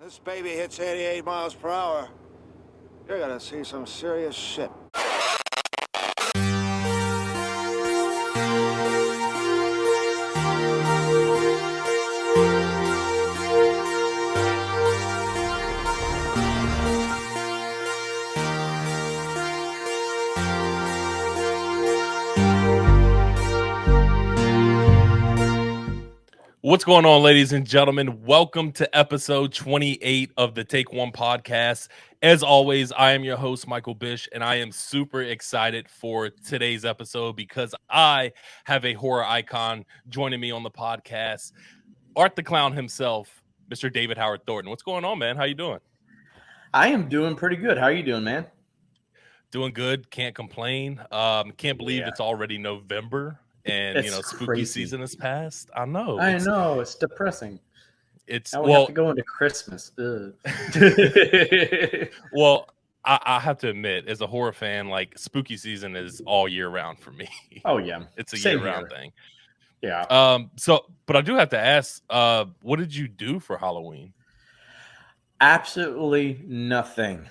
This baby hits 88 miles per hour. You're gonna see some serious shit. What's going on, ladies and gentlemen? Welcome to episode 28 of the Take One podcast. As always, I am your host, Michael Bish, and I am super excited for today's episode because I have a horror icon joining me on the podcast, Art the Clown himself, Mr. David Howard Thornton. What's going on, man? How you doing? I am doing pretty good. How are you doing, man? Doing good. Can't complain. Can't believe it's already November. And It's spooky crazy. season has passed. I know. I know it's depressing. It's now we have to go into Christmas. Well, I have to admit, as a horror fan, like spooky season is all year round for me. Oh yeah, it's a Same year round here. thing. Yeah. But I do have to ask, what did you do for Halloween? Absolutely nothing.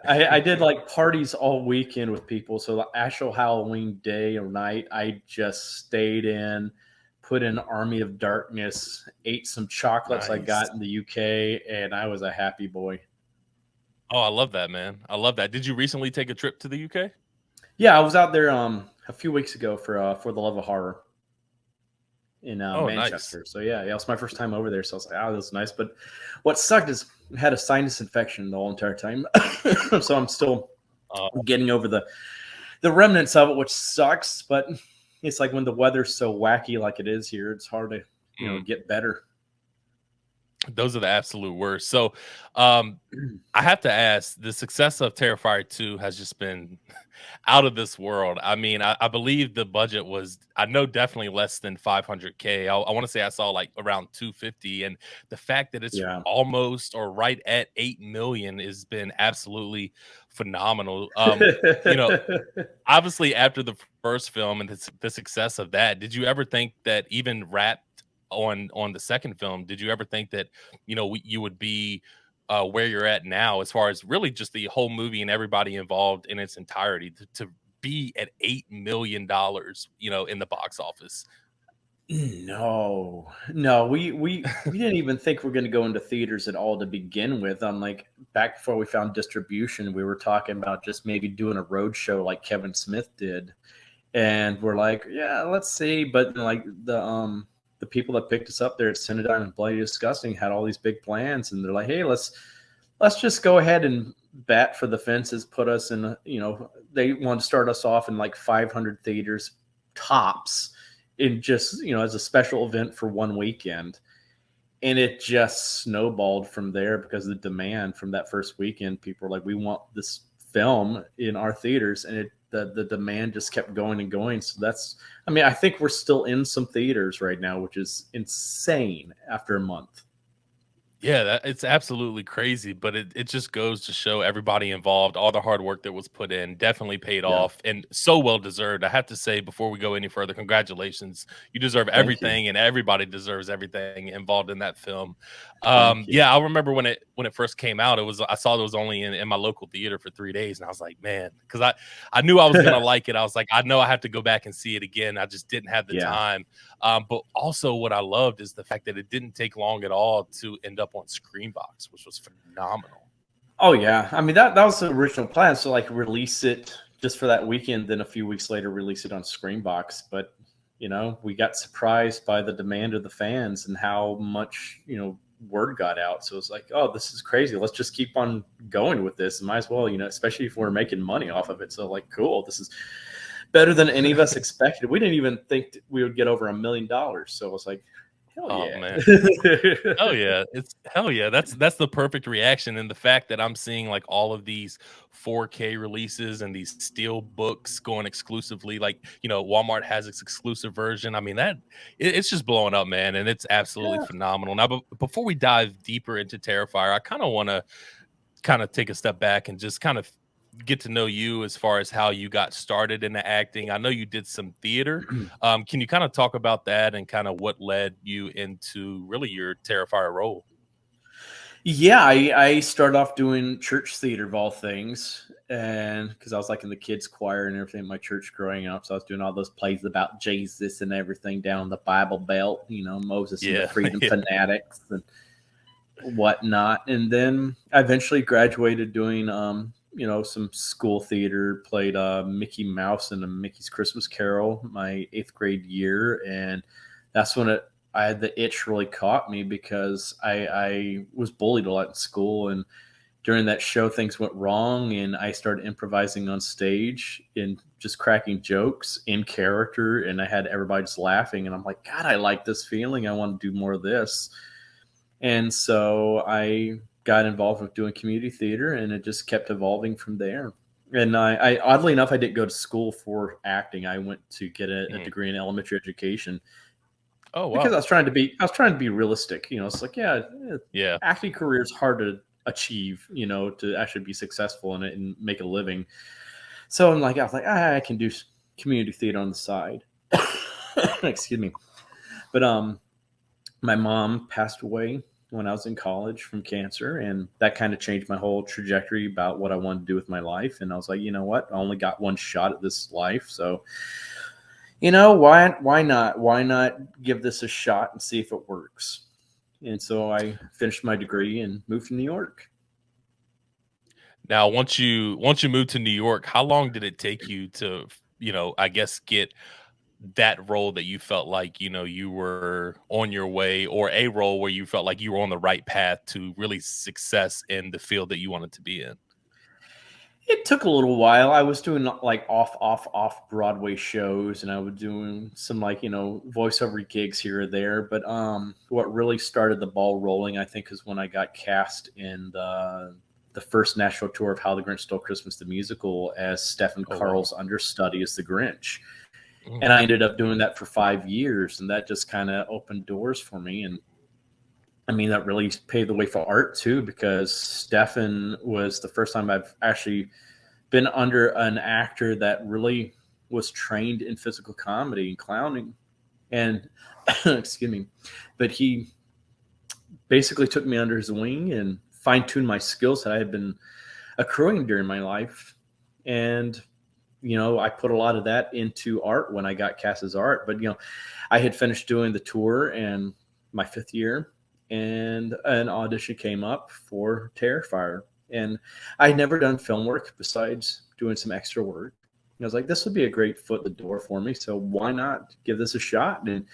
I did like parties all weekend with people. So the actual Halloween day or night, I just stayed in, put in Army of Darkness, ate some chocolates I got in the UK, and I was a happy boy. Oh, I love that, man. I love that. Did you recently take a trip to the UK? Yeah, I was out there a few weeks ago for the Love of Horror in Manchester. Nice. So yeah, it was my first time over there. So I was like, oh, that's nice. But what sucked is I had a sinus infection the whole entire time. So I'm still getting over the remnants of it, which sucks. But it's like when the weather's so wacky like it is here, it's hard to get better. Those are the absolute worst. So I have to ask, the success of Terrifier 2 has just been out of this world. I mean, I believe the budget was, I know, definitely less than $500K. I want to say I saw like around 250, and the fact that it's almost or right at 8 million has been absolutely phenomenal. Obviously after the first film and the success of that, did you ever think that even wrapped on the second film, did you ever think that you would be where you're at now, as far as really just the whole movie and everybody involved in its entirety, to be at $8 million in the box office? No, we didn't even think we're going to go into theaters at all to begin with. Like back before we found distribution, we were talking about just maybe doing a road show like Kevin Smith did, and we're like, yeah, let's see. But like the people that picked us up there at Cinedigm and Bloody Disgusting had all these big plans, and they're like, hey, let's just go ahead and bat for the fences, put us in, they want to start us off in like 500 theaters tops in just, as a special event for one weekend. And it just snowballed from there because the demand from that first weekend, people were like, we want this film in our theaters. And the demand just kept going and going. So I think we're still in some theaters right now, which is insane after a month. Yeah, it's absolutely crazy, but it just goes to show everybody involved, all the hard work that was put in definitely paid off, and so well deserved. I have to say, before we go any further, congratulations. You deserve everything, and everybody deserves everything involved in that film. Yeah, I remember when it first came out, I saw it was only in my local theater for 3 days, and I was like, man, because I knew I was gonna like it. I was like, I know I have to go back and see it again. I just didn't have the time. But also what I loved is the fact that it didn't take long at all to end up on ScreamBox, which was phenomenal. Oh yeah, I mean that was the original plan. So like release it just for that weekend, then a few weeks later release it on ScreamBox. But we got surprised by the demand of the fans and how much word got out. So it's like, oh, this is crazy. Let's just keep on going with this. Might as well, especially if we're making money off of it. So like, cool, this is better than any of us expected. We didn't even think we would get over $1 million. So it was like, hell yeah. Man. Hell yeah. Hell yeah. That's the perfect reaction. And the fact that I'm seeing like all of these 4K releases and these steel books going exclusively, like, Walmart has its exclusive version. I mean, it's just blowing up, man. And it's absolutely phenomenal. Now, but before we dive deeper into Terrifier, I kind of want to take a step back and just kind of get to know you as far as how you got started in the acting. I know you did some theater. Can you kind of talk about that and kind of what led you into really your Terrifier role? Yeah, I started off doing church theater of all things, and because I was like in the kids choir and everything at my church growing up, so I was doing all those plays about Jesus and everything down the Bible Belt, Moses and the Yeah, Freedom yeah. Fanatics and whatnot. And then I eventually graduated doing, some school theater, played Mickey Mouse in a Mickey's Christmas Carol my 8th grade year. And that's when I had the itch really caught me because I was bullied a lot in school. And during that show, things went wrong. And I started improvising on stage and just cracking jokes in character. And I had everybody just laughing. And I'm like, God, I like this feeling. I want to do more of this. And so I got involved with doing community theater, and it just kept evolving from there. And I oddly enough, I didn't go to school for acting. I went to get a Mhm. degree in elementary education Oh because wow. I was trying to be realistic. It's like, Yeah. acting career is hard to achieve, to actually be successful in it and make a living. So I was like, I can do community theater on the side. Excuse me. But my mom passed away when I was in college from cancer, and that kind of changed my whole trajectory about what I wanted to do with my life. And I was like, you know what? I only got one shot at this life, so why not give this a shot and see if it works? And so I finished my degree and moved to New York. Now, once you moved to New York, how long did it take you to, I guess get that role that you felt like, you were on your way, or a role where you felt like you were on the right path to really success in the field that you wanted to be in? It took a little while. I was doing like off Broadway shows, and I was doing some voiceover gigs here or there. But what really started the ball rolling, I think, is when I got cast in the first national tour of How the Grinch Stole Christmas the musical as Stephen Oh wow. Carl's understudy as the Grinch, Mm. and I ended up doing that for 5 years, and that just kind of opened doors for me. And I mean, that really paved the way for art too, because Stefan was the first time I've actually been under an actor that really was trained in physical comedy and clowning. And excuse me, but he basically took me under his wing and fine tuned my skills that I had been accruing during my life. And, I put a lot of that into art when I got cast as art. But, I had finished doing the tour and my 5th year, and an audition came up for Terrifier. And I'd never done film work besides doing some extra work. And I was like, this would be a great foot in the door for me. So why not give this a shot? And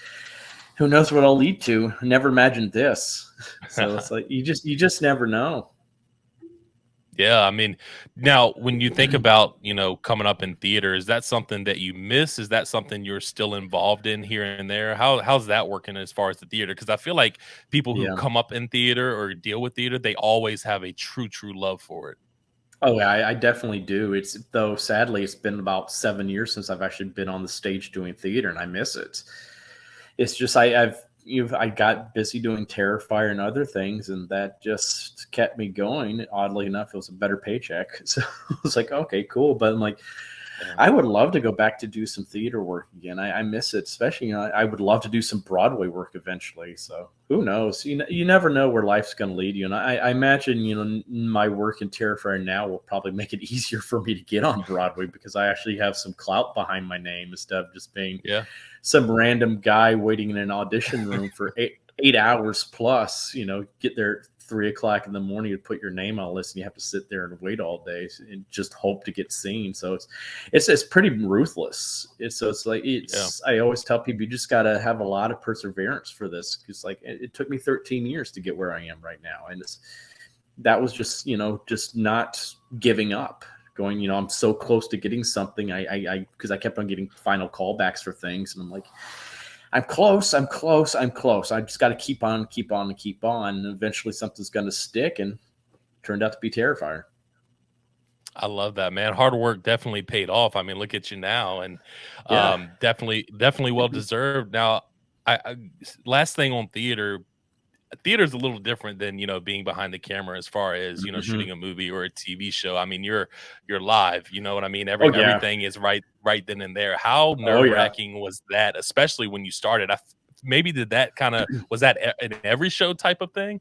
who knows what I'll lead to? Never imagined this. So it's like you just never know. Yeah, I mean, now when you think about, coming up in theater, is that something that you miss? Is that something you're still involved in here and there? How's that working as far as the theater? Because I feel like people who Yeah. come up in theater or deal with theater, they always have a true love for it. Oh, yeah, I definitely do. It's though sadly it's been about 7 years since I've actually been on the stage doing theater, and I miss it. It's just I got busy doing Terrifier and other things, and that just kept me going. Oddly enough, it was a better paycheck, so I was like, okay, cool. But I'm like, Yeah. I would love to go back to do some theater work again. I miss it, especially I would love to do some Broadway work eventually. So who knows? You never know where life's going to lead you. And I imagine my work in Terrifier now will probably make it easier for me to get on Broadway because I actually have some clout behind my name instead of just being Yeah. some random guy waiting in an audition room for 8 hours plus. Get there 3 o'clock in the morning to put your name on a list, and you have to sit there and wait all day and just hope to get seen. So it's pretty ruthless. It's like Yeah. I always tell people you just got to have a lot of perseverance for this, because like it took me 13 years to get where I am right now, and that was just not giving up. Going, I'm so close to getting something. I because I kept on getting final callbacks for things, and I'm like, I'm close. I just got to keep on, and keep on. And eventually something's going to stick, and turned out to be Terrifier. I love that, man. Hard work definitely paid off. I mean, look at you now, and Yeah. definitely well deserved. Now, last thing on theater, theater's a little different than being behind the camera as far as Mhm. shooting a movie or a TV show. I mean, you're live. You know what I mean? Oh, yeah. Everything is right then and there. How Oh, nerve yeah. wracking was that, especially when you started? Maybe did that kind of was that in every show type of thing?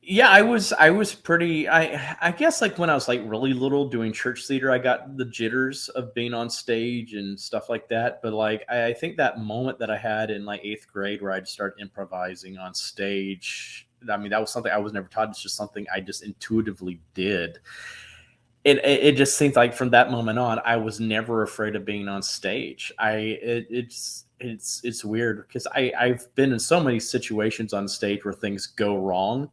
Yeah, I was pretty I guess like when I was like really little doing church theater, I got the jitters of being on stage and stuff like that. But like I think that moment that I had in like eighth grade where I just started improvising on stage, I mean, that was something I was never taught. It's just something I just intuitively did. It just seems like from that moment on, I was never afraid of being on stage. It's weird because I've been in so many situations on stage where things go wrong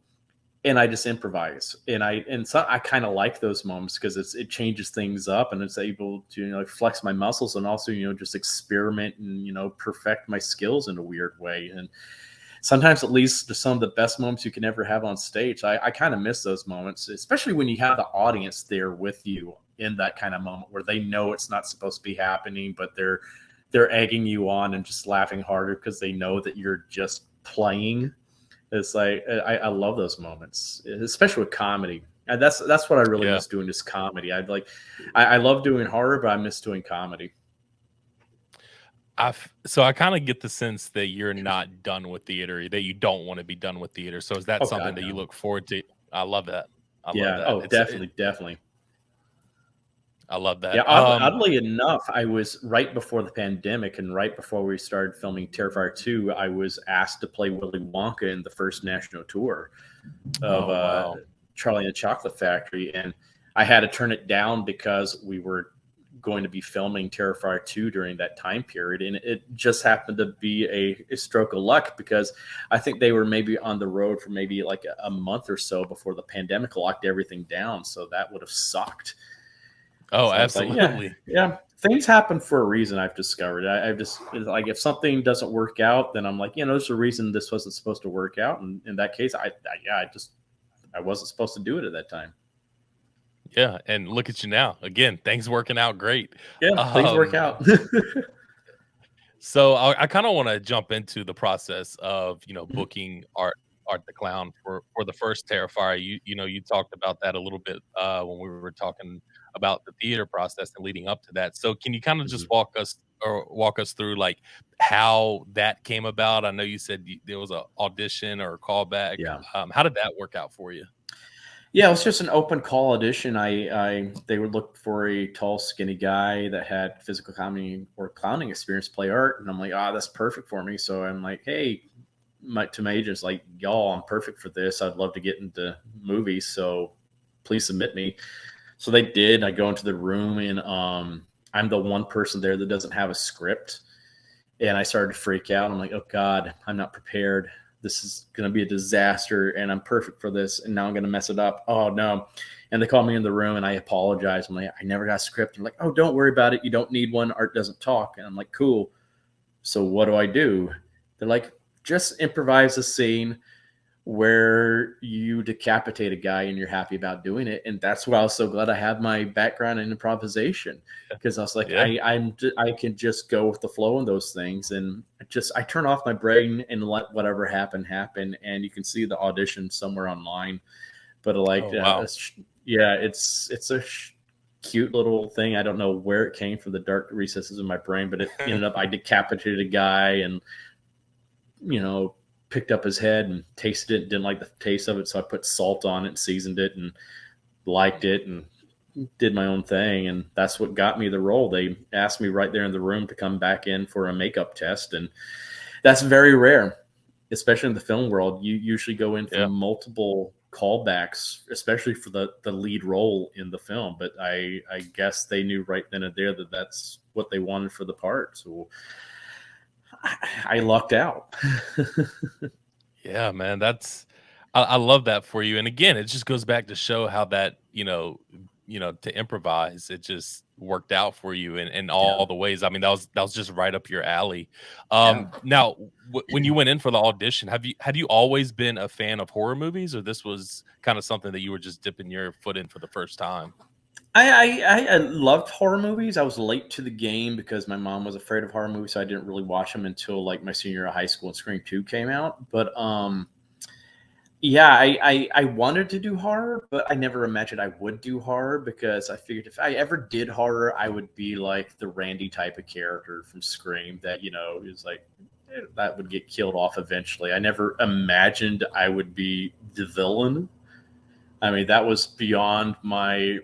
and I just improvise. And so I kind of like those moments because it changes things up and it's able to flex my muscles and also just experiment and perfect my skills in a weird way. And sometimes it leads to some of the best moments you can ever have on stage. I kind of miss those moments, especially when you have the audience there with you in that kind of moment where they know it's not supposed to be happening, but they're egging you on and just laughing harder because they know that you're just playing. It's like I love those moments, especially with comedy. And that's what I really Yeah. miss doing is comedy. I love doing horror, but I miss doing comedy. So I kind of get the sense that you're not done with theater, that you don't want to be done with theater. So is that Oh something God, that you no. look forward to? I love that. I love Yeah. that. Oh, definitely, definitely. I love Yeah, that. oddly enough, I was right before the pandemic and right before we started filming Terrifier 2, I was asked to play Willy Wonka in the first national tour of Oh wow. Charlie and the Chocolate Factory. And I had to turn it down because we were going to be filming Terrifier 2 during that time period. And it just happened to be a stroke of luck because I think they were maybe on the road for maybe like a month or so before the pandemic locked everything down. So that would have sucked. Oh, So I was like, yeah, absolutely. yeah, things happen for a reason. I've discovered. I've just like if something doesn't work out, then I'm like, there's a reason this wasn't supposed to work out. And in that case, I wasn't supposed to do it at that time. Yeah, and look at you now. Again, things working out great. Yeah, things work Um, out. so I kind of want to jump into the process of booking Art the Clown for the first Terrifier. You talked about that a little bit when we were talking about the theater process and leading up to that. So can you kind of just Mhm. walk us through like how that came about? I know you said there was a audition or a callback. Yeah. How did that work out for you? Yeah, it was just an open call audition. They would look for a tall, skinny guy that had physical comedy or clowning experience to play Art, and I'm like, that's perfect for me. So I'm like, hey, to my agents, like, y'all, I'm perfect for this. I'd love to get into movies, so please submit me. So they did. I go into the room, and I'm the one person there that doesn't have a script. And I started to freak out. I'm like, oh God, I'm not prepared. This is going to be a disaster, and I'm perfect for this. And now I'm going to mess it up. Oh no. And they call me in the room, and I apologize. I'm like, I never got a script. I'm like, oh, don't worry about it. You don't need one. Art doesn't talk. And I'm like, cool. So what do I do? They're like, just improvise a scene where you decapitate a guy and you're happy about doing it. And that's why I was so glad I have my background in improvisation, because I was like, Yeah. I can just go with the flow in those things, and I turn off my brain and let whatever happen. And you can see the audition somewhere online. But like, Oh wow. yeah, it's a cute little thing. I don't know where it came from, the dark recesses of my brain, but it ended up I decapitated a guy and you know, picked up his head and tasted it, didn't like the taste of it. So I put salt on it and seasoned it and liked it and did my own thing. And that's what got me the role. They asked me right there in the room to come back in for a makeup test. And that's very rare, especially in the film world. You usually go in for Yeah. multiple callbacks, especially for the lead role in the film. But I guess they knew right then and there that that's what they wanted for the part. So I lucked out. Yeah, man, I love that for you. And again, it just goes back to show how that, to improvise, it just worked out for you in Yeah. all the ways. I mean, that was just right up your alley. Yeah. Now when you went in for the audition, had you always been a fan of horror movies, or this was kind of something that you were just dipping your foot in for the first time? I loved horror movies. I was late to the game because my mom was afraid of horror movies, so I didn't really watch them until like my senior year of high school and Scream 2 came out. But yeah, I wanted to do horror, but I never imagined I would do horror because I figured if I ever did horror, I would be like the Randy type of character from Scream that, is like, that would get killed off eventually. I never imagined I would be the villain. I mean, that was beyond my,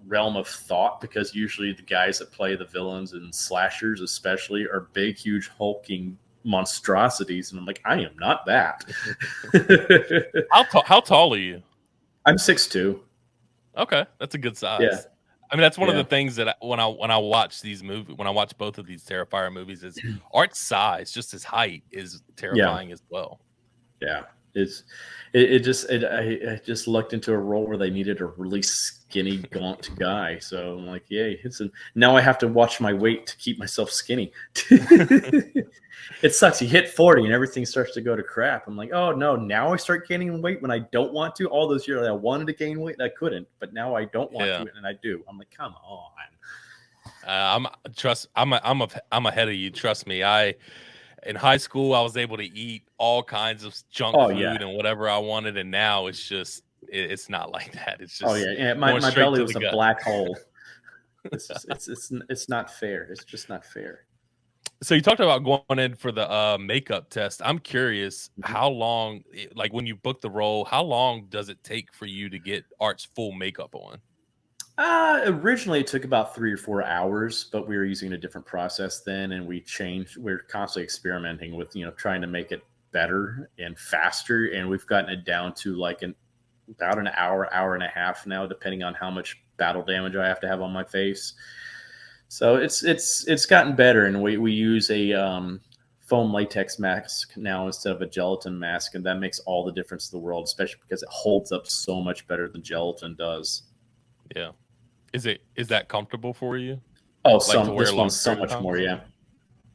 realm of thought, because usually the guys that play the villains in slashers especially are big, huge, hulking monstrosities. And I'm like, I am not that. How tall are you? I'm 6'2". Okay, that's a good size. Yeah. I mean, that's one of Yeah. the things that when I watch these movies, when I watch both of these Terrifier movies, is Art's size, just his height, is terrifying as well. Yeah. I just looked into a role where they needed a really skinny, gaunt guy. So I'm like, yay! Now I have to watch my weight to keep myself skinny. It sucks. You hit 40 and everything starts to go to crap. I'm like, oh no! Now I start gaining weight when I don't want to. All those years I wanted to gain weight and I couldn't, but now I don't want to, and I do. I'm like, come on. I'm ahead of you. Trust me. In high school, I was able to eat all kinds of junk food and whatever I wanted, and now it's not like that. It's just my belly was a black hole. It's not fair. It's just not fair. So you talked about going in for the makeup test. I'm curious, how long, like when you book the role, how long does it take for you to get Art's full makeup on? Originally it took about 3 or 4 hours, but we were using a different process then, and we're constantly experimenting with, trying to make it better and faster. And we've gotten it down to like about an hour and a half now, depending on how much battle damage I have to have on my face. So it's gotten better, and we use a foam latex mask now instead of a gelatin mask, and that makes all the difference in the world, especially because it holds up so much better than gelatin does. Yeah. Is that comfortable for you? Oh, this one's so much more. Yeah.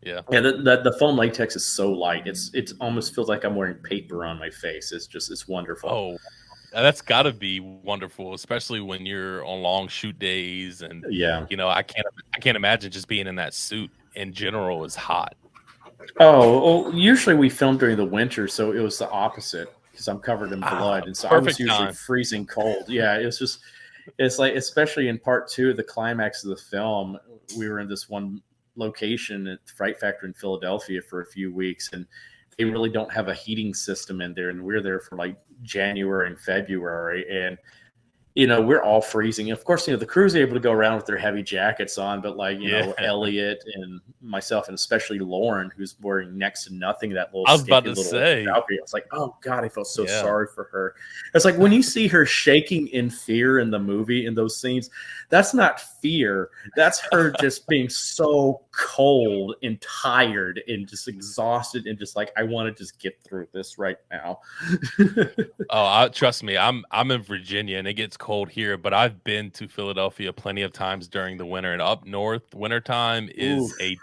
The foam latex is so light. It almost feels like I'm wearing paper on my face. It's wonderful. Oh, that's got to be wonderful, especially when you're on long shoot days. And I can't imagine just being in that suit in general is hot. Oh, well, usually we film during the winter, so it was the opposite because I'm covered in blood, and so I was usually freezing cold. Yeah, it's like, especially in part 2, the climax of the film, we were in this one location at the Fright Factory in Philadelphia for a few weeks, and they really don't have a heating system in there. And we're there for like January and February, and we're all freezing. Of course, the crew's able to go around with their heavy jackets on, but Elliot and myself, and especially Lauren, who's wearing next to nothing, that little, I was about to say, Valkyrie. I was like, oh God, I felt so sorry for her. It's like when you see her shaking in fear in the movie, in those scenes, that's not fear. That's her just being so cold and tired and just exhausted and just like, I want to just get through this right now. Trust me, I'm in Virginia and it gets cold here, but I've been to Philadelphia plenty of times during the winter, and up north, wintertime is a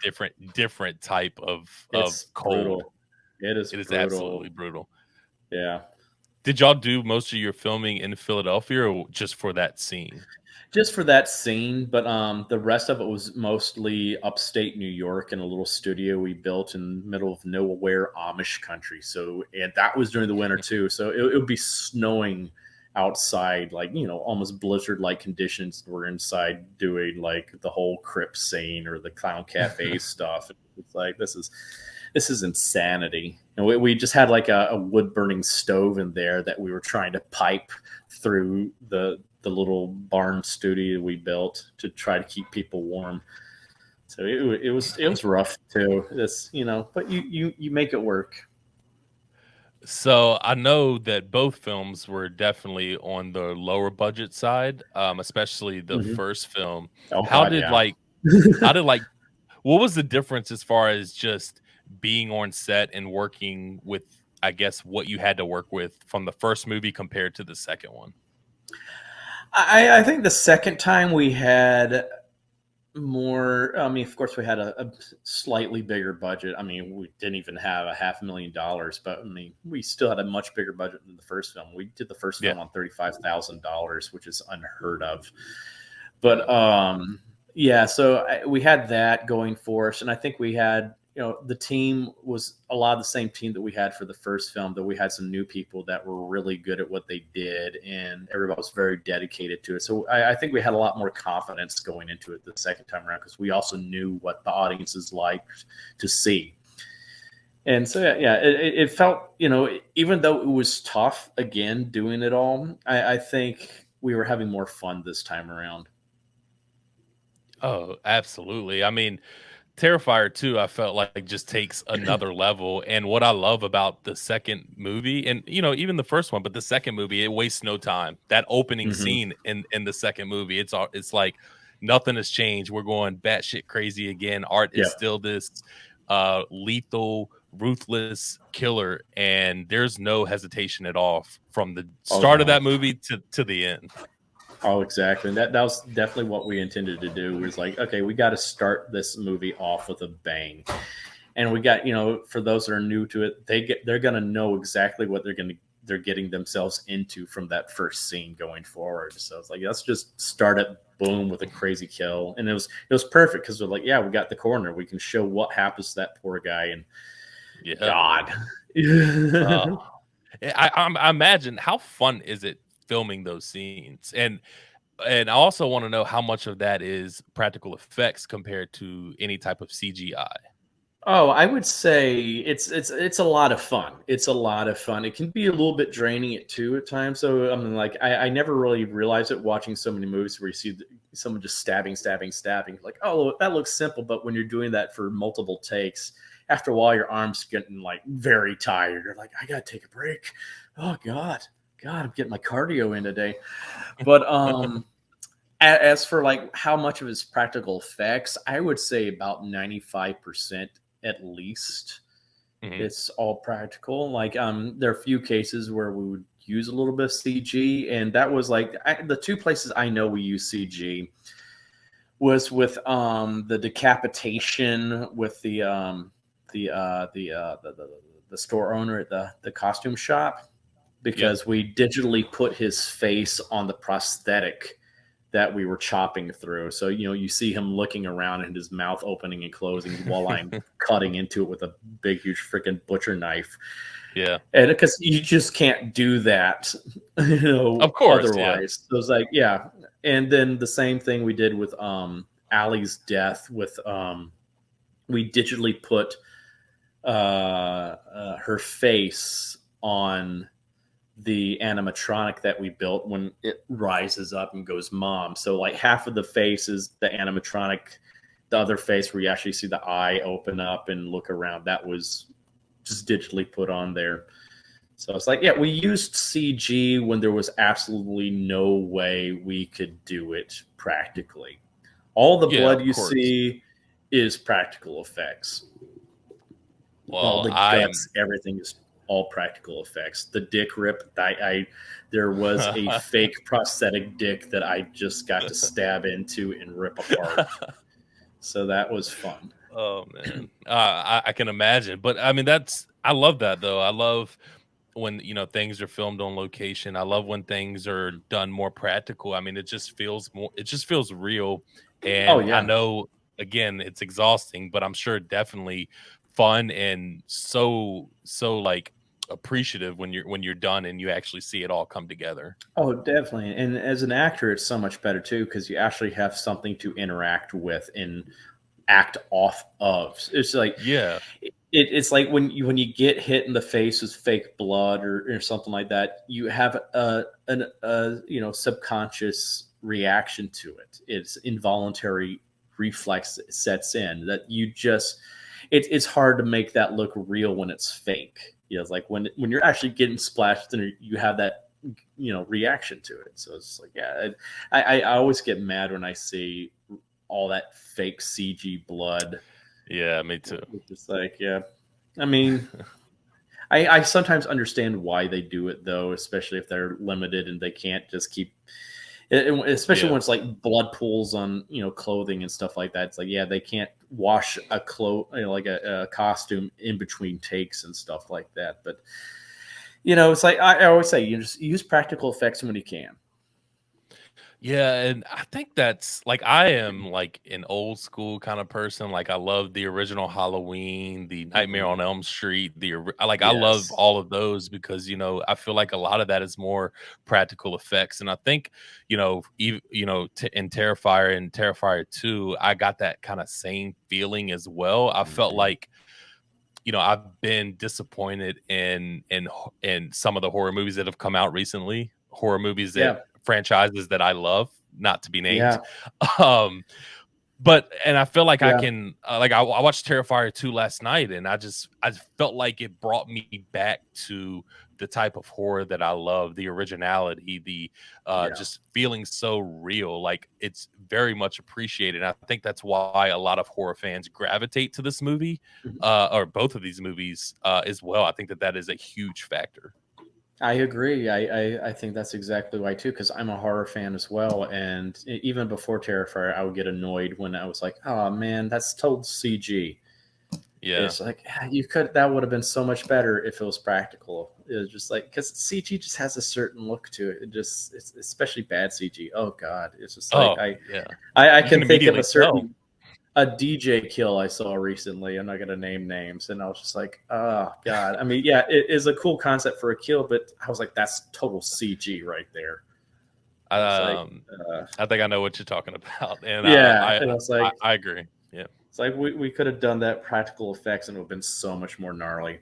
different type of cold. Brutal. It is absolutely brutal. Yeah. Did y'all do most of your filming in Philadelphia or just for that scene? Just for that scene, but the rest of it was mostly upstate New York in a little studio we built in the middle of nowhere Amish country. So, and that was during the winter too. So it would be snowing outside, like, almost blizzard-like conditions. We're inside doing like the whole Crip scene or the Clown Cafe stuff. It's like, this is insanity. And we just had like a wood-burning stove in there that we were trying to pipe through the little barn studio we built to try to keep people warm. So it was rough too. But you make it work. So I know that both films were definitely on the lower budget side, especially the first film. What was the difference as far as just being on set and working with, I guess, what you had to work with from the first movie compared to the second one? I think the second time we had more. I mean, of course, we had a slightly bigger budget. I mean, we didn't even have $500,000, but I mean, we still had a much bigger budget than the first film. We did the first film on $35,000, which is unheard of. But so we had that going for us, and I think we had, the team was a lot of the same team that we had for the first film, that we had some new people that were really good at what they did, and everybody was very dedicated to it. So I think we had a lot more confidence going into it the second time around, because we also knew what the audiences liked to see. And so yeah, it felt, even though it was tough again doing it all, I think we were having more fun this time around. Oh, absolutely. I mean, Terrifier 2, I felt like just takes another level. And what I love about the second movie, and even the first one, but the second movie, it wastes no time. That opening Hmm. scene in the second movie, it's like nothing has changed. We're going batshit crazy again. Art is Yeah. still this lethal, ruthless killer, and there's no hesitation at all from the Oh start of no. that movie to the end. Oh, exactly. And that was definitely what we intended to do. Was like, okay, we got to start this movie off with a bang. And we got, for those that are new to it, they're gonna know exactly what they're getting themselves into from that first scene going forward. So it's like, let's just start it boom with a crazy kill. And it was perfect because we're like, yeah, we got the corner. We can show what happens to that poor guy, and Yeah. God. Uh, I imagine how fun is it filming those scenes, and I also want to know how much of that is practical effects compared to any type of CGI. Oh, I would say it's a lot of fun. It's a lot of fun. It can be a little bit draining at too at times. So I mean, like I never really realized it watching so many movies where you see someone just stabbing, stabbing, stabbing. Like, oh, that looks simple, but when you're doing that for multiple takes, after a while, your arms getting like very tired. You're like, I gotta take a break. Oh God, I'm getting my cardio in today. But as for like how much of his practical effects, I would say about 95% at least. Mhm. It's all practical. Like there are a few cases where we would use a little bit of CG, and that was like the two places I know we use CG was with the decapitation with the store owner at the costume shop, Yep. because we digitally put his face on the prosthetic that we were chopping through. So, you see him looking around and his mouth opening and closing while I'm cutting into it with a big, huge freaking butcher knife. Yeah. And because you just can't do that, Of course. Yeah. otherwise. So it's like, yeah. And then the same thing we did with Allie's death with we digitally put her face on the animatronic that we built when it rises up and goes mom. So like half of the face is the animatronic, the other face where you actually see the eye open up and look around, that was just digitally put on there. So it's like, yeah, we used CG when there was absolutely no way we could do it practically. All the Yeah. blood Of you course. see is practical effects. All Well, the I'm. guts, everything is all practical effects. The dick rip, there was a fake prosthetic dick that I just got to stab into and rip apart. So that was fun. Oh man, I can imagine. But I mean, I love that though. I love when things are filmed on location. I love when things are done more practical. I mean, it just feels real. Oh And I yeah. know again it's exhausting, but I'm sure definitely fun and so like appreciative when you're done and you actually see it all come together. Oh, definitely. And as an actor, it's so much better too because you actually have something to interact with and act off of. It's like Yeah. it's like when you get hit in the face with fake blood or something like that, you have a subconscious reaction to it. It's involuntary reflex that sets in that it's hard to make that look real when it's fake. It's like when you're actually getting splashed and you have that reaction to it. So it's like, yeah, I always get mad when I see all that fake CG blood. Yeah, me too. It's just like, yeah. I mean, I sometimes understand why they do it though, especially if they're limited and they can't just keep. Especially Yeah. when it's like blood pools on clothing and stuff like that. It's like, yeah, they can't wash like a costume in between takes and stuff like that. But it's like I always say, you just use practical effects when you can. Yeah, and I think that's like I am like an old school kind of person. Like I love the original Halloween, the Nightmare Mhm. on Elm Street, I love Yes. all of those because I feel like a lot of that is more practical effects, and I think even in Terrifier 2, I got that kind of same feeling as well. I felt Mhm. like I've been disappointed in some of the horror movies that have come out recently. Horror movies that Yeah. franchises that I love, not to be named. Yeah. Um, and I feel like I Yeah. can I watched Terrifier 2 last night, and I felt like it brought me back to the type of horror that I love, the originality, the Yeah. just feeling so real. Like, it's very much appreciated. And I think that's why a lot of horror fans gravitate to this movie, Mhm. or both of these movies as well. I think that is a huge factor. I agree. I think that's exactly why too, because I'm a horror fan as well. And even before Terrifier, I would get annoyed when I was like, "Oh man, that's total CG." Yeah. It's like that would have been so much better if it was practical. It was just like, because CG just has a certain look to it. It's especially bad CG. Oh God, it's just like Yeah. I You can can think of immediately a certain tell. a DJ kill I saw recently. I'm not going to name names, and I was just like, oh God. I mean, yeah, it is a cool concept for a kill, but I was like, that's total CG right there. It's like, I think I know what you're talking about, and yeah, and it's like, I agree. Yeah. it's like we could have done that practical effects, and it would have been so much more gnarly.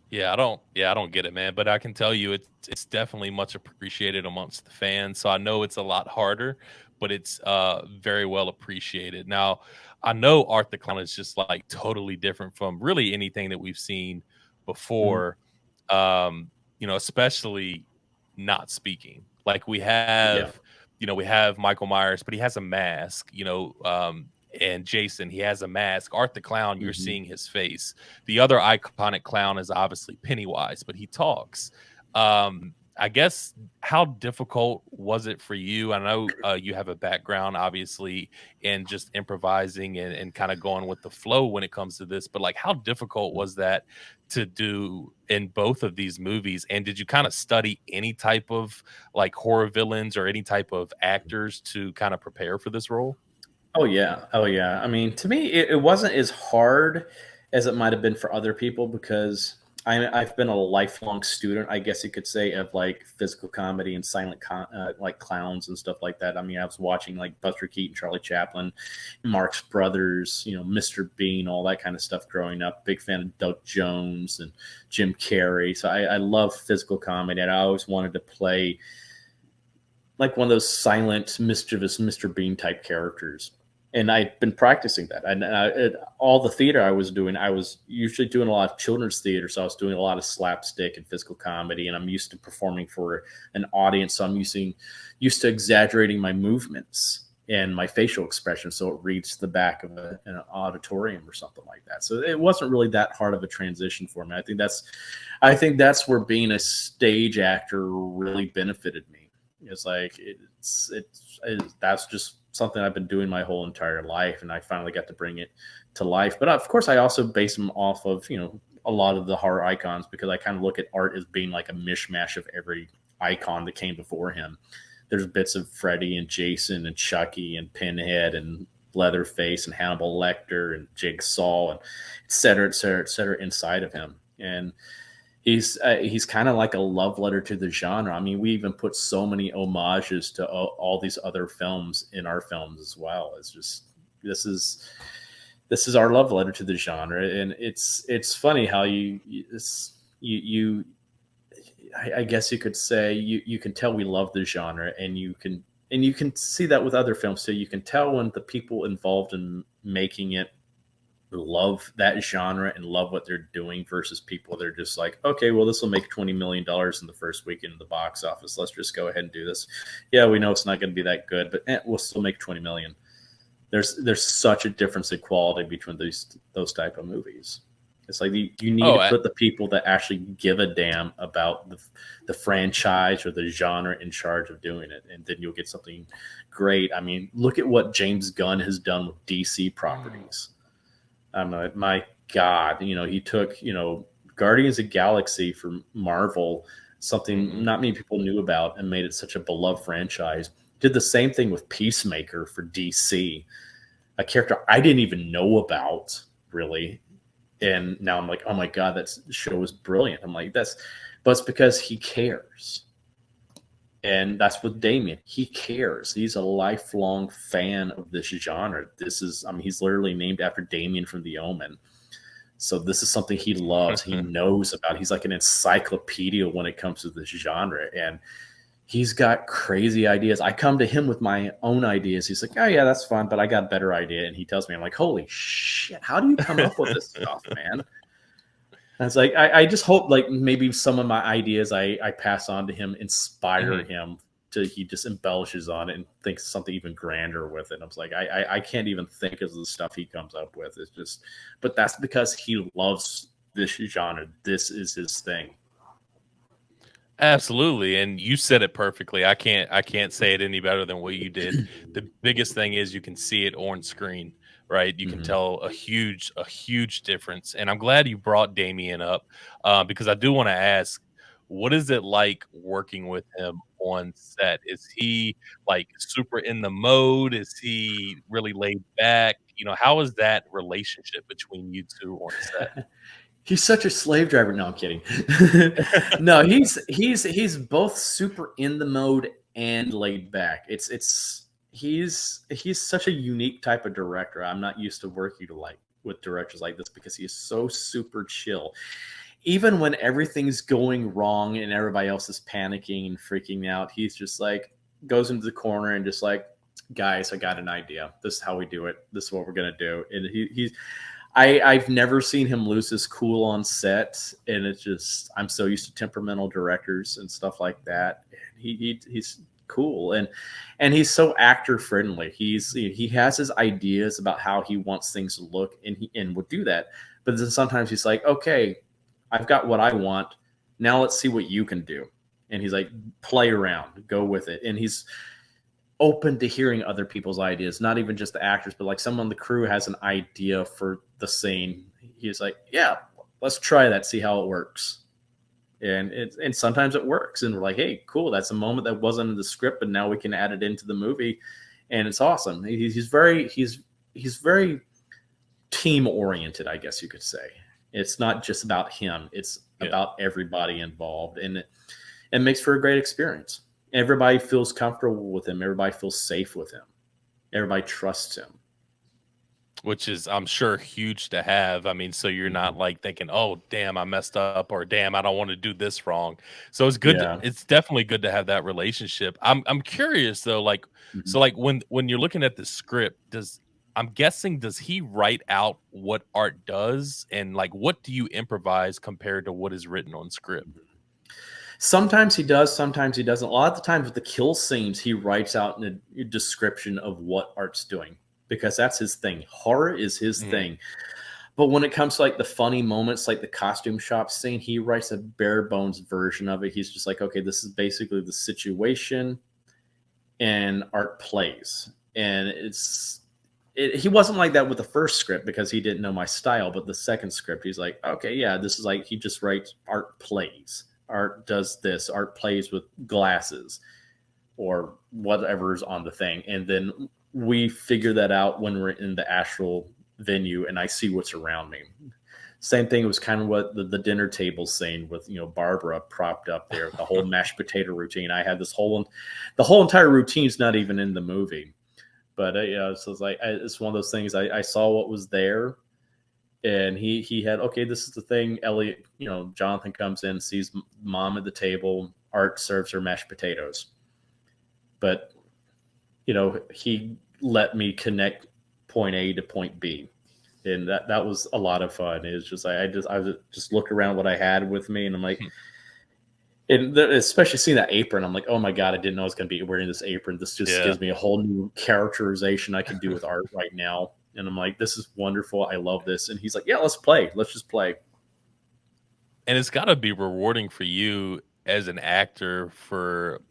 Yeah, I don't get it, man. But I can tell you it's definitely much appreciated amongst the fans. So I know it's a lot harder, but it's very well appreciated. Now, I know Art the Clown is just like totally different from really anything that we've seen Mhm. before. Especially not speaking. Like Yeah. we have Michael Myers, but he has a mask, and Jason, he has a mask. Art the Clown, you're Mhm. seeing his face. The other iconic clown is obviously Pennywise, but he talks. I guess, how difficult was it for you? I know you have a background, obviously, in just improvising and kind of going with the flow when it comes to this, but like, how difficult was that to do in both of these movies? And did you kind of study any type of like horror villains or any type of actors to kind of prepare for this role? Oh yeah. Oh yeah. I mean, to me, it wasn't as hard as it might have been for other people because I've been a lifelong student, I guess you could say, of like physical comedy and like clowns and stuff like that. I mean, I was watching like Buster Keaton, Charlie Chaplin, Marx Brothers, Mr. Bean, all that kind of stuff growing up. Big fan of Doug Jones and Jim Carrey. So I love physical comedy, and I always wanted to play like one of those silent, mischievous Mr. Bean type characters. And I'd been practicing that. All the theater I was doing, I was usually doing a lot of children's theater. So I was doing a lot of slapstick and physical comedy, and I'm used to performing for an audience. So I'm used to exaggerating my movements and my facial expression so it reads the back of an auditorium or something like that. So it wasn't really that hard of a transition for me. I think that's where being a stage actor really benefited me. It's like that's just something I've been doing my whole entire life, and I finally got to bring it to life. But of course, I also base them off of a lot of the horror icons, because I kind of look at art as being like a mishmash of every icon that came before him. There's bits of Freddy and Jason and Chucky and Pinhead and Leatherface and Hannibal Lecter and Jigsaw and et cetera inside of him. And he's kind of like a love letter to the genre. I mean, we even put so many homages to all these other films in our films as well. It's just this is our love letter to the genre, and it's funny how I guess you could say you can tell we love the genre, and you can see that with other films too. You can tell when the people involved in making it love that genre and love what they're doing versus people that are just like, okay, well, this will make $20 million in the first weekend in the box office. Let's just go ahead and do this. Yeah, we know it's not going to be that good, but we'll still make 20 million. There's such a difference in quality between those type of movies. It's like you need to put the people that actually give a damn about the franchise or the genre in charge of doing it, and then you'll get something great. I mean, look at what James Gunn has done with DC properties. My God, he took, Guardians of the Galaxy for Marvel, something not many people knew about, and made it such a beloved franchise. Did the same thing with Peacemaker for DC, a character I didn't even know about, really. And now I'm like, oh my God, that show is brilliant. I'm like, but it's because he cares. And that's with Damien. He cares. He's a lifelong fan of this genre. He's literally named after Damien from The Omen. So this is something he loves. He knows about. He's like an encyclopedia when it comes to this genre. And he's got crazy ideas. I come to him with my own ideas. He's like, oh, yeah, that's fun, but I got a better idea. And he tells me, I'm like, holy shit, how do you come up with this stuff, man? And it's like, I just hope like maybe some of my ideas I pass on to him, inspire him to, he just embellishes on it and thinks something even grander with it. And I was like, I can't even think of the stuff he comes up with. It's just, but that's because he loves this genre. This is his thing. Absolutely, and you said it perfectly. I can't say it any better than what you did. The biggest thing is you can see it on screen, right? You can tell a huge difference. And I'm glad you brought Damien up because I do want to ask, what is it like working with him on set? Is he like super in the mode? Is he really laid back? You know, how is that relationship between you two on set? He's such a slave driver. No, I'm kidding. No, he's both super in the mode and laid back. He's such a unique type of director. I'm not used to working with directors like this because he's so super chill. Even when everything's going wrong and everybody else is panicking and freaking out, he's just like goes into the corner and just like, guys, I got an idea. This is how we do it. This is what we're gonna do. And I've never seen him lose his cool on set, and it's just I'm so used to temperamental directors and stuff like that. He's cool, and he's so actor friendly. He has his ideas about how he wants things to look, and would do that. But then sometimes he's like, okay, I've got what I want. Now let's see what you can do. And he's like, play around, go with it, and he's open to hearing other people's ideas, not even just the actors, but like someone on the crew has an idea for the scene. He's like, yeah, let's try that, see how it works. And sometimes it works. And we're like, hey, cool. That's a moment that wasn't in the script, but now we can add it into the movie. And it's awesome. He's very team oriented, I guess you could say. It's not just about him. It's about everybody involved. And it makes for a great experience. Everybody feels comfortable with him. Everybody feels safe with him. Everybody trusts him. Which is, I'm sure, huge to have. I mean, so you're not like thinking, oh, damn, I messed up, or damn, I don't want to do this wrong. So it's good. Yeah. It's definitely good to have that relationship. I'm curious though, like, so like when you're looking at the script, I'm guessing, does he write out what Art does? And like, what do you improvise compared to what is written on script? Sometimes he does, sometimes he doesn't. A lot of the times with the kill scenes, he writes out a description of what Art's doing because that's his thing. Horror is his thing. But when it comes to like the funny moments, like the costume shop scene, he writes a bare bones version of it. He's just like, okay, this is basically the situation, and Art plays. And he wasn't like that with the first script because he didn't know my style. But the second script, he's like, okay, yeah, this is like, he just writes, Art plays. Art does this. Art plays with glasses or whatever's on the thing. And then we figure that out when we're in the actual venue and I see what's around me. Same thing. It was kind of what the dinner table scene with, Barbara propped up there, the whole mashed potato routine. I had the whole entire routine's not even in the movie, but so it's like, it's one of those things. I saw what was there. And he had, okay, this is the thing. Elliot, Jonathan comes in, sees mom at the table. Art serves her mashed potatoes. But, he let me connect point A to point B. And that was a lot of fun. It was just like, I just looked around what I had with me, and I'm like, and especially seeing that apron, I'm like, oh my God, I didn't know I was going to be wearing this apron. This just gives me a whole new characterization I can do with Art right now. And I'm like, this is wonderful. I love this. And he's like, yeah, let's play. Let's just play. And it's got to be rewarding for you as an actor for,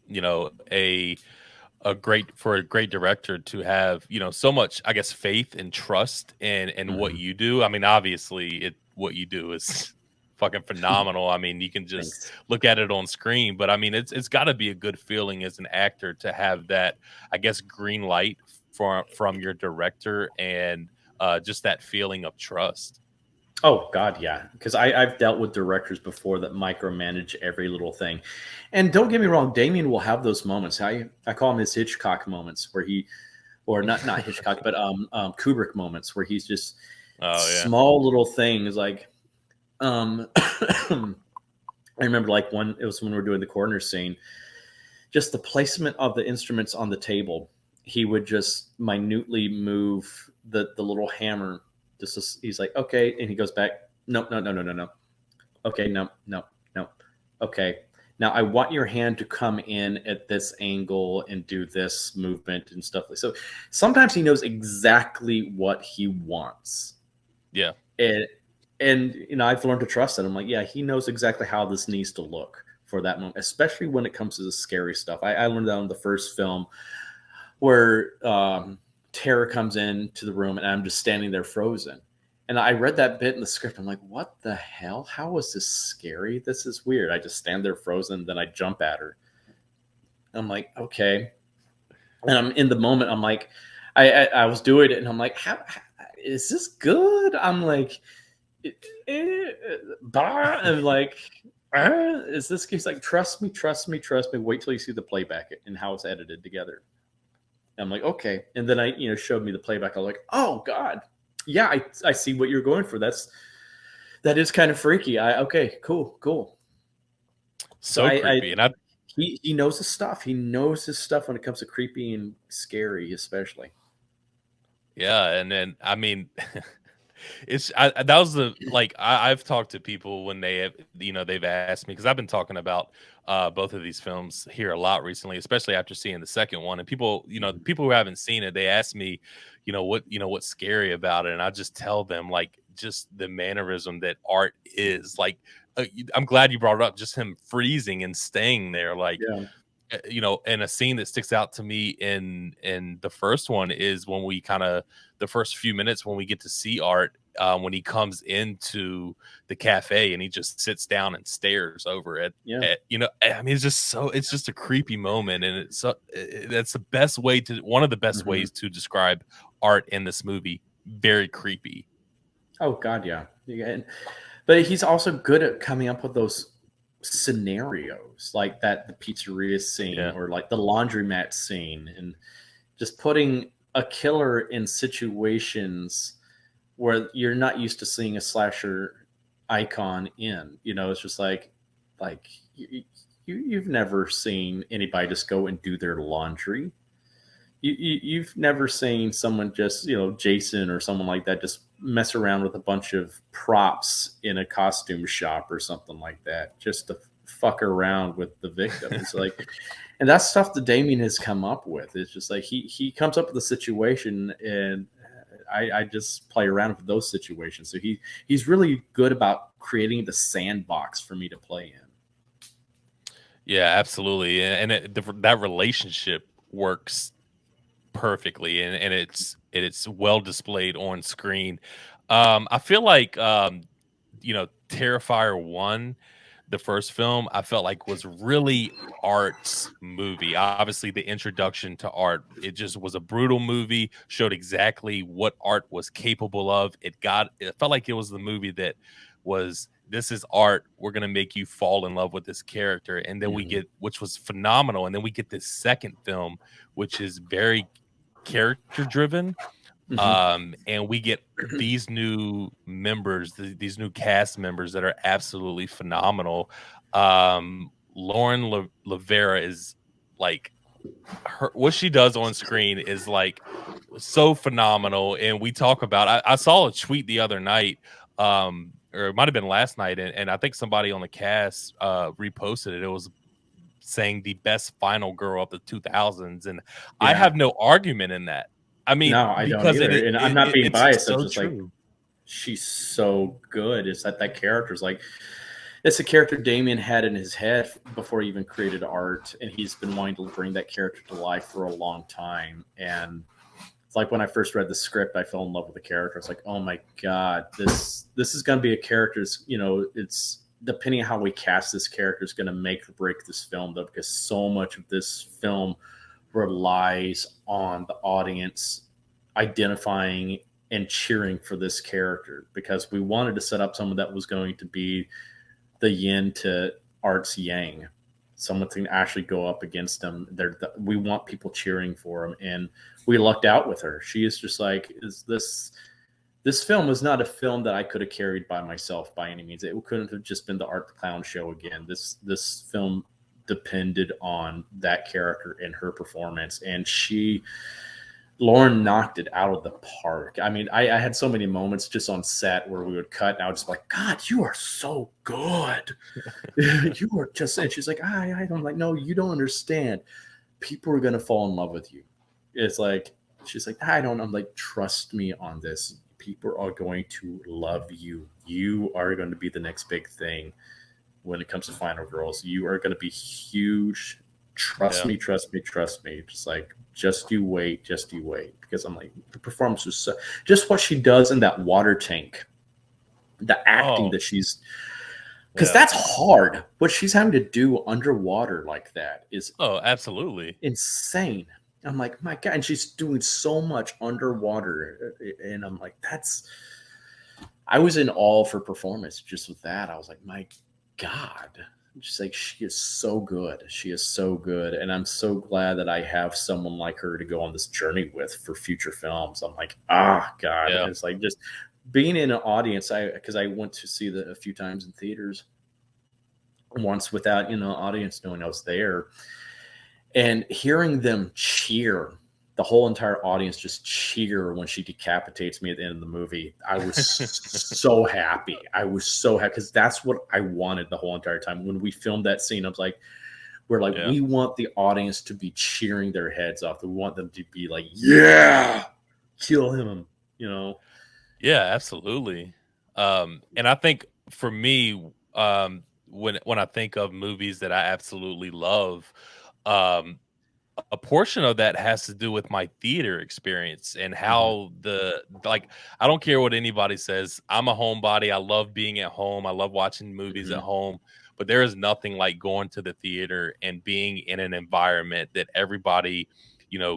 a great director to have, so much, I guess, faith and trust in what you do. I mean, obviously what you do is fucking phenomenal. I mean, you can just look at it on screen, but I mean, it's got to be a good feeling as an actor to have that, I guess, green light from your director and just that feeling of trust. Oh God, yeah. Because I've dealt with directors before that micromanage every little thing. And don't get me wrong, Damien will have those moments. I call them his Hitchcock moments where or not Hitchcock, but Kubrick moments where he's just Oh yeah. Small little things like, I remember like when we were doing the corner scene, just the placement of the instruments on the table. He would just minutely move the little hammer. He's like, okay, and he goes back. No, no, no, no, no, no. Okay, no, no, no. Okay, now I want your hand to come in at this angle and do this movement and stuff. So sometimes he knows exactly what he wants. Yeah. And I've learned to trust him. I'm like, yeah, he knows exactly how this needs to look for that moment, especially when it comes to the scary stuff. I learned that in the first film where Tara comes into the room and I'm just standing there frozen. And I read that bit in the script. I'm like, what the hell? How is this scary? This is weird. I just stand there frozen. Then I jump at her. I'm like, okay. And I'm in the moment. I'm like, I was doing it and I'm like, how is this good? I'm like, and like, is this? He's like, trust me, trust me, trust me. Wait till you see the playback and how it's edited together. I'm like, okay. And then showed me the playback. I was like, oh God, yeah, I see what you're going for. That is kind of freaky. Okay, cool. So creepy. And he knows his stuff. He knows his stuff when it comes to creepy and scary, especially. Yeah, and then I mean, that was I've talked to people when they have, they've asked me, because I've been talking about both of these films here a lot recently, especially after seeing the second one. And people, people who haven't seen it, they ask me, what's scary about it, and I just tell them like just the mannerism that Art is like. I'm glad you brought it up, just him freezing and staying there, like. Yeah. And a scene that sticks out to me in the first one is when we the first few minutes when we get to see Art, when he comes into the cafe and he just sits down and stares over at I mean, it's just a creepy moment, and that's the best way one of the best ways to describe Art in this movie. Very creepy. Oh God, yeah. But he's also good at coming up with those scenarios like that, the pizzeria scene or like the laundromat scene, and just putting a killer in situations where you're not used to seeing a slasher icon in. It's just like you've never seen anybody just go and do their laundry. You've never seen someone just, Jason or someone like that, just mess around with a bunch of props in a costume shop or something like that, just to fuck around with the victim. It's like, and that's stuff that Damien has come up with. It's just like he comes up with a situation, and I just play around with those situations. So he's really good about creating the sandbox for me to play in. Yeah, absolutely, and that relationship works perfectly, and it's well displayed on screen. I feel like Terrifier 1, the first film, I felt like was really Art's movie. Obviously the introduction to Art, it just was a brutal movie, showed exactly what Art was capable of. It felt like it was the movie that was, this is Art, we're going to make you fall in love with this character. And then which was phenomenal, and then we get this second film which is very character driven, and we get these new members, these new cast members that are absolutely phenomenal. Lauren Lavera is like, what she does on screen is like so phenomenal. And we talk about, I saw a tweet the other night, or it might have been last night, and I think somebody on the cast reposted it. It was saying the best final girl of the 2000s, and I have no argument in that. I mean, no, I don't either. And I'm not being biased. I'm just like, she's so good. It's that character's like, it's a character Damien had in his head before he even created Art, and he's been wanting to bring that character to life for a long time. And it's like when I first read the script, I fell in love with the character. It's like, oh my God, this is going to be a character. It's depending on how we cast this character is going to make or break this film, though, because so much of this film relies on the audience identifying and cheering for this character, because we wanted to set up someone that was going to be the yin to Art's yang, someone to actually go up against them. We want people cheering for him, and we lucked out with her. She is just like, is this This film was not a film that I could have carried by myself by any means. It couldn't have just been the Art the Clown show again. This film depended on that character and her performance, and Lauren knocked it out of the park. I mean, I had so many moments just on set where we would cut, and I was just like, God, you are so good. You are just, and she's like, I don't like, no, you don't understand. People are going to fall in love with you. It's like, she's like, I don't, I'm like, trust me on this. People are going to love you. You are going to be the next big thing when it comes to Final Girls. You are going to be huge. Trust me. Just you wait. Because I'm like, the performance is so, just what she does in that water tank, the acting that she's, because that's hard. What she's having to do underwater like that is absolutely insane. I'm like, my God, and she's doing so much underwater, and I'm like, I was in awe of her performance just with that. I was like, my God, just like, she is so good. She is so good, and I'm so glad that I have someone like her to go on this journey with for future films. I'm like, God, it's like just being in an audience. Because I went to see a few times in theaters, once without audience knowing I was there. And hearing them cheer, the whole entire audience just cheer when she decapitates me at the end of the movie. I was so happy. I was so happy because that's what I wanted the whole entire time. When we filmed that scene, I was like, we want the audience to be cheering their heads off. We want them to be like, yeah, kill him, Yeah, absolutely. And I think for me, when I think of movies that I absolutely love, a portion of that has to do with my theater experience and how I don't care what anybody says. I'm a homebody. I love being at home. I love watching movies at home, but there is nothing like going to the theater and being in an environment that everybody,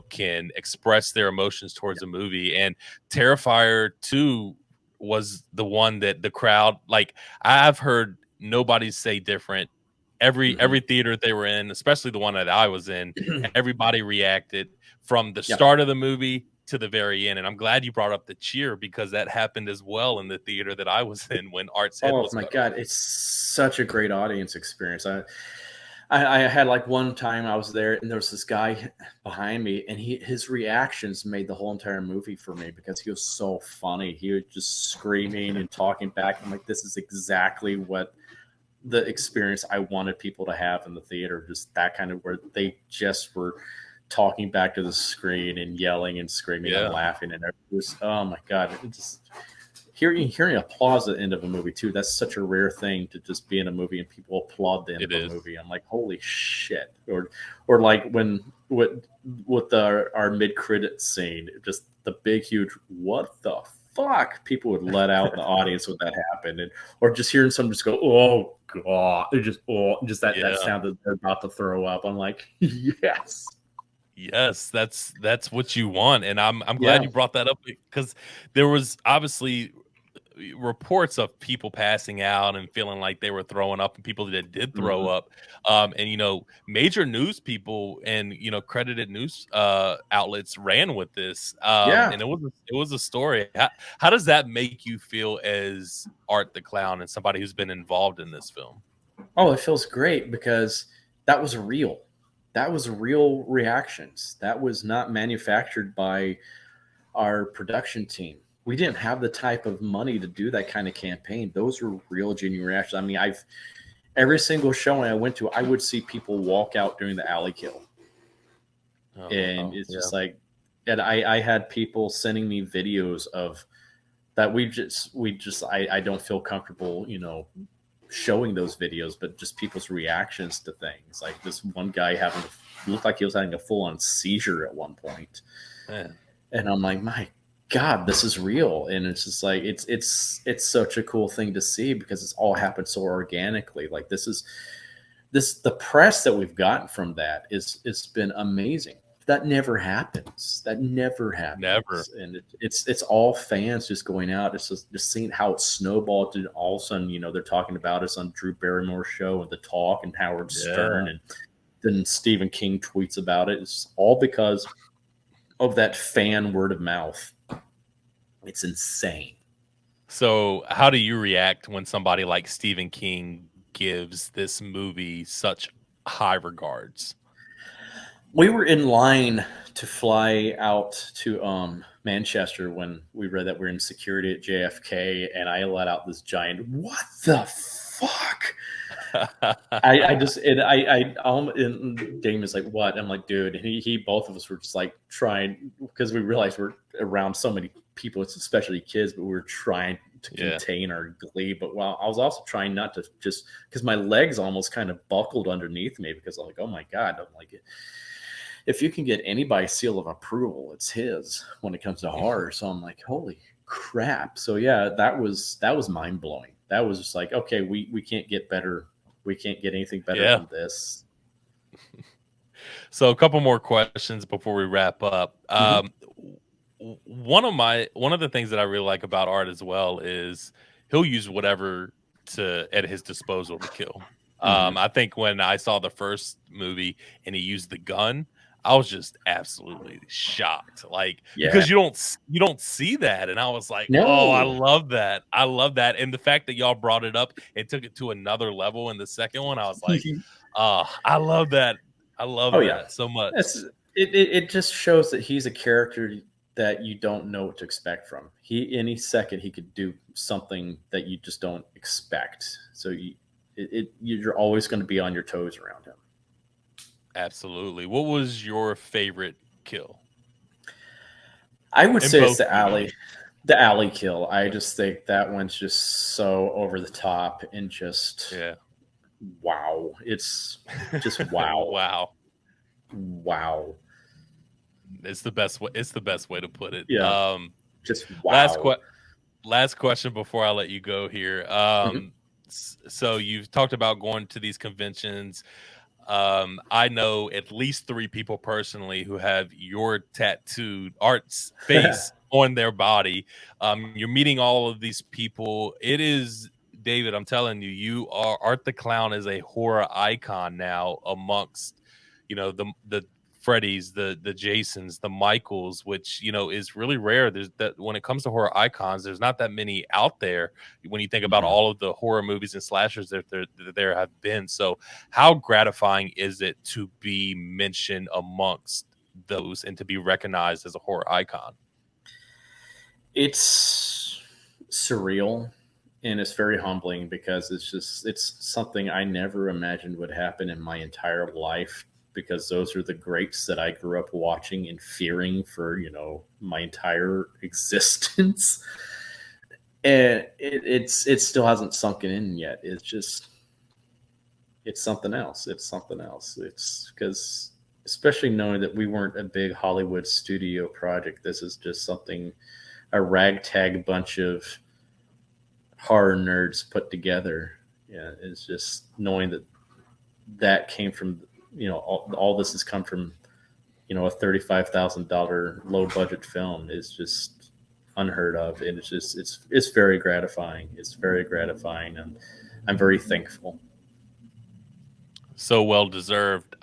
can express their emotions towards a movie. And Terrifier 2 was the one that the crowd, like, I've heard nobody say different. Every theater they were in, especially the one that I was in, everybody reacted from the start of the movie to the very end. And I'm glad you brought up the cheer, because that happened as well in the theater that I was in when Art's head was cut God, off. it's such a great audience experience. I had like one time I was there and there was this guy behind me, and his reactions made the whole entire movie for me because he was so funny. He was just screaming and talking back. I'm like, this is exactly what the experience I wanted people to have in the theater, just that kind of where they just were talking back to the screen and yelling and screaming and laughing, and it was, oh my God, it just hearing applause at the end of a movie too. That's such a rare thing to just be in a movie and people applaud the end of a movie. I'm like, holy shit. Or like when with our mid-credit scene, just the big huge what the fuck people would let out in the audience when that happened, or just hearing someone just go, oh God, just that sound that they're about to throw up. I'm like, yes, that's what you want. And I'm glad you brought that up, because there was obviously reports of people passing out and feeling like they were throwing up, and people that did throw up. And major news people and credited news outlets ran with this. And it was a story. How does that make you feel as Art the Clown and somebody who's been involved in this film? Oh, it feels great because that was real. That was real reactions. That was not manufactured by our production team. We didn't have the type of money to do that kind of campaign. Those were real, genuine reactions. I mean, every single showing I went to, I would see people walk out during the alley kill. It's just like, and I had people sending me videos of that. I don't feel comfortable, showing those videos, but just people's reactions to things. Like this one guy looked like he was having a full-on seizure at one point. And I'm like, my God, this is real. And it's just like, it's such a cool thing to see because it's all happened so organically. Like the press that we've gotten from that it's been amazing. That never happens. Never. And it's all fans just going out. It's just seeing how it snowballed. And all of a sudden, they're talking about us on Drew Barrymore's show and The Talk and Howard Stern. And then Stephen King tweets about it. It's all because of that fan word of mouth. It's insane. So, how do you react when somebody like Stephen King gives this movie such high regards? We were in line to fly out to Manchester when we read that we're in security at JFK, and I let out this giant "What the fuck!" I just and Damien's like, "What?" I'm like, "Dude," and he both of us were just like trying, because we realized we're around so many people, it's especially kids, but we were trying to Yeah. contain our glee. But well, I was also trying not to, just because my legs almost kind of buckled underneath me, because I'm like, oh my god, I'm like, if you can get anybody's seal of approval, it's his when it comes to horror. So I'm like, holy crap. So yeah, that was mind blowing. That was just like, okay, we can't get better. We can't get anything better Yeah. than this. So, a couple more questions before we wrap up. Mhm. One of the things that I really like about Art as well is he'll use whatever at his disposal to kill. Mhm. I think when I saw the first movie and he used the gun, I was just absolutely shocked. Like, Yeah. because you don't see that, and I was like, oh, I No. love that. I love that. And the fact that y'all brought it up and took it to another level in the second one, I was like, oh, I love that. I Oh love yeah. that so much. It just shows that he's a character that you don't know what to expect from. Any second he could do something that you just don't expect. So you're always going to be on your toes around him. Absolutely. What was your favorite kill I would in say it's both movies? the alley kill. I just think that one's just so over the top and just Yeah. wow. It's just wow. Wow. Wow. It's the best way. It's the best way to put it. Yeah. Just Last wow. last question before I let you go here. Mhm. So you've talked about going to these conventions. I know at least 3 people personally who have your tattooed Art's face on their body. You're meeting all of these people. It is, David, I'm telling you, you are Art the Clown is a horror icon now amongst, the Freddys, the Jasons, the Michaels, which is really rare. There's that when it comes to horror icons, there's not that many out there. When you think about Mhm. all of the horror movies and slashers that there have been, so how gratifying is it to be mentioned amongst those and to be recognized as a horror icon? It's surreal, and it's very humbling, because it's something I never imagined would happen in my entire life, because those are the greats that I grew up watching and fearing for, my entire existence. And it still hasn't sunken in yet. It's something else. It's something else. It's because, especially knowing that we weren't a big Hollywood studio project, this is just something, a ragtag bunch of horror nerds put together. Yeah, it's just knowing that came from, all this has come from, a $35,000 low budget film is just unheard of, and it's very gratifying. It's very gratifying, and I'm very thankful. So well deserved.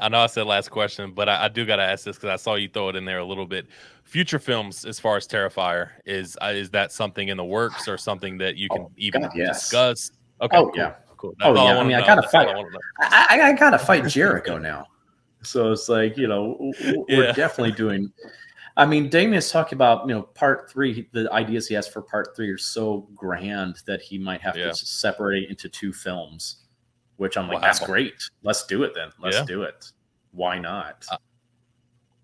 I know I said last question, but I do got to ask this because I saw you throw it in there a little bit. Future films, as far as Terrifier, is that something in the works or something that you can Oh God, even yes. discuss? Okay, Oh cool, yeah. cool. That's Oh all I yeah. I want mean, to I know. gotta That's all fight. I want to know. I gotta fight Jericho now. So it's like, we're Yeah, definitely doing. I mean, Damien's talking about, part three. The ideas he has for part three are so grand that he might have to yeah. separate it into 2 films. Which I'm like, that's Wow. great. Let's do it then. Let's Yeah. do it. Why not?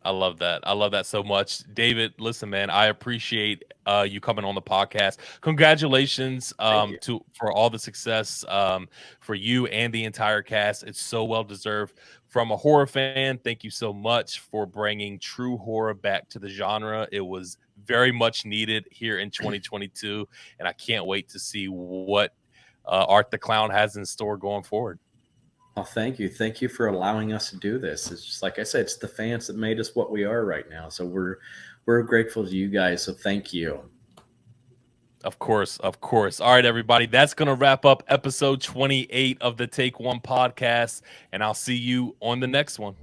I love that. I love that so much. David, listen, man, I appreciate you coming on the podcast. Congratulations Thank you. for all the success for you and the entire cast. It's so well deserved. From a horror fan, thank you so much for bringing true horror back to the genre. It was very much needed here in 2022, and I can't wait to see what Art the Clown has in store going forward. Well, thank you. Thank you for allowing us to do this. It's just like I said, it's the fans that made us what we are right now. So we're grateful to you guys. So thank you. Of course, of course. All right, everybody. That's going to wrap up episode 28 of the Take One podcast, and I'll see you on the next one.